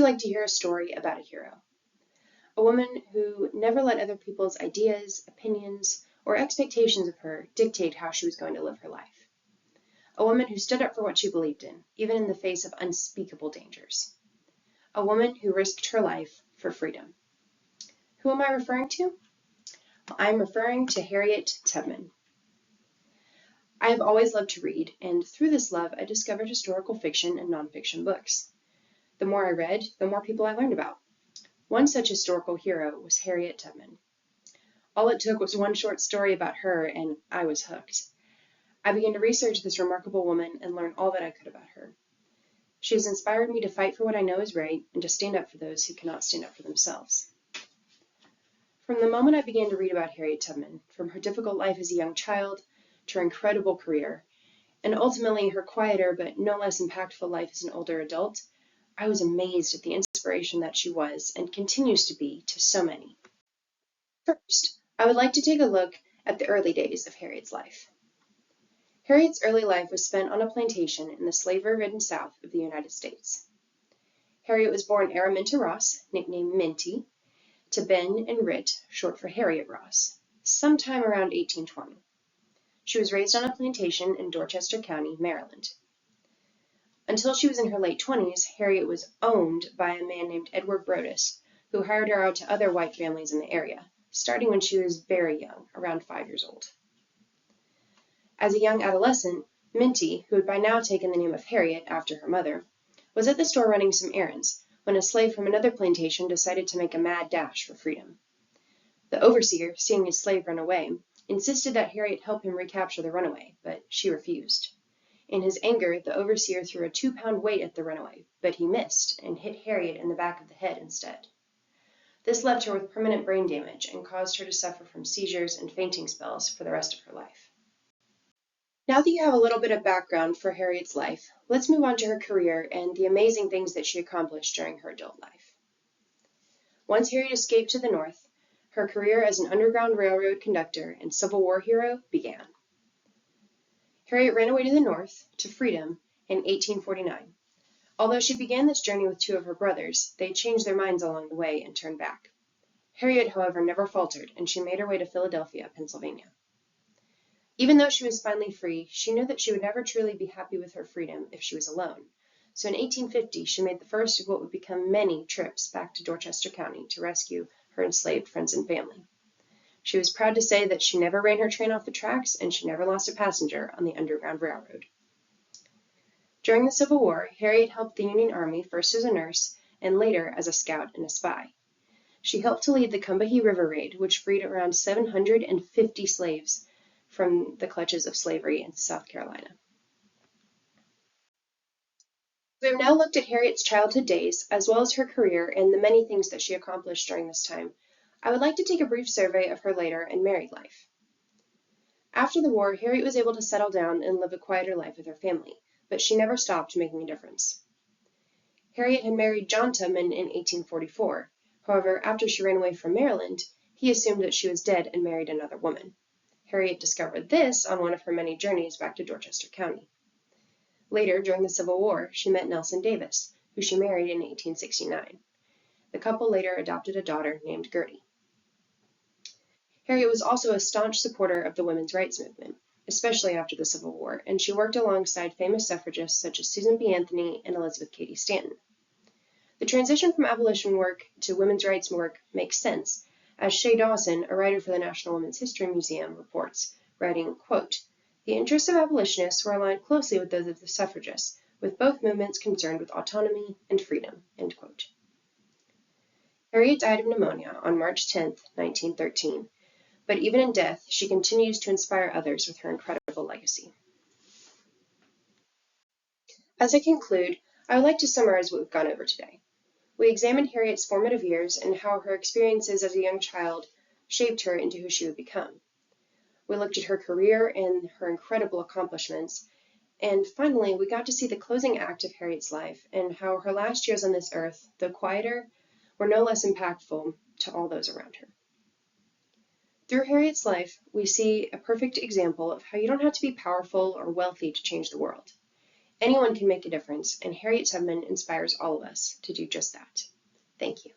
you like to hear a story about a hero? A woman who never let other people's ideas, opinions, or expectations of her dictate how she was going to live her life. A woman who stood up for what she believed in, even in the face of unspeakable dangers. A woman who risked her life for freedom. Who am I referring to? I'm referring to Harriet Tubman. I have always loved to read, and through this love, I discovered historical fiction and nonfiction books. The more I read, the more people I learned about. One such historical hero was Harriet Tubman. All it took was one short story about her, and I was hooked. I began to research this remarkable woman and learn all that I could about her. She has inspired me to fight for what I know is right and to stand up for those who cannot stand up for themselves. From the moment I began to read about Harriet Tubman, from her difficult life as a young child to her incredible career, and ultimately her quieter but no less impactful life as an older adult, I was amazed at the inspiration that she was and continues to be to so many. First, I would like to take a look at the early days of Harriet's life. Harriet's early life was spent on a plantation in the slavery-ridden South of the United States. Harriet was born Araminta Ross, nicknamed Minty, to Ben and Rit, short for Harriet Ross, sometime around 1820. She was raised on a plantation in Dorchester County, Maryland. Until she was in her late 20s, Harriet was owned by a man named Edward Brodess, who hired her out to other white families in the area, starting when she was very young, around 5 years old. As a young adolescent, Minty, who had by now taken the name of Harriet after her mother, was at the store running some errands when a slave from another plantation decided to make a mad dash for freedom. The overseer, seeing his slave run away, insisted that Harriet help him recapture the runaway, but she refused. In his anger, the overseer threw a 2-pound weight at the runaway, but he missed and hit Harriet in the back of the head instead. This left her with permanent brain damage and caused her to suffer from seizures and fainting spells for the rest of her life. Now that you have a little bit of background for Harriet's life, let's move on to her career and the amazing things that she accomplished during her adult life. Once Harriet escaped to the North, her career as an Underground Railroad conductor and Civil War hero began. Harriet ran away to the North, to freedom, in 1849. Although she began this journey with 2 of her brothers, they changed their minds along the way and turned back. Harriet, however, never faltered, and she made her way to Philadelphia, Pennsylvania. Even though she was finally free, she knew that she would never truly be happy with her freedom if she was alone. So in 1850, she made the first of what would become many trips back to Dorchester County to rescue her enslaved friends and family. She was proud to say that she never ran her train off the tracks and she never lost a passenger on the Underground Railroad. During the Civil War, Harriet helped the Union Army first as a nurse and later as a scout and a spy. She helped to lead the Combahee River Raid, which freed around 750 slaves from the clutches of slavery in South Carolina. We have now looked at Harriet's childhood days, as well as her career and the many things that she accomplished during this time. I would like to take a brief survey of her later and married life. After the war, Harriet was able to settle down and live a quieter life with her family, but she never stopped making a difference. Harriet had married John Tubman in 1844. However, after she ran away from Maryland, he assumed that she was dead and married another woman. Harriet discovered this on one of her many journeys back to Dorchester County. Later, during the Civil War, she met Nelson Davis, who she married in 1869. The couple later adopted a daughter named Gertie. Harriet was also a staunch supporter of the women's rights movement, especially after the Civil War, and she worked alongside famous suffragists such as Susan B. Anthony and Elizabeth Cady Stanton. The transition from abolition work to women's rights work makes sense, as Shay Dawson, a writer for the National Women's History Museum, reports, writing, quote, "The interests of abolitionists were aligned closely with those of the suffragists, with both movements concerned with autonomy and freedom." End quote. Harriet died of pneumonia on March 10, 1913, but even in death, she continues to inspire others with her incredible legacy. As I conclude, I would like to summarize what we've gone over today. We examined Harriet's formative years and how her experiences as a young child shaped her into who she would become. We looked at her career and her incredible accomplishments, and finally, we got to see the closing act of Harriet's life and how her last years on this earth, though quieter, were no less impactful to all those around her. Through Harriet's life, we see a perfect example of how you don't have to be powerful or wealthy to change the world. Anyone can make a difference, and Harriet Tubman inspires all of us to do just that. Thank you.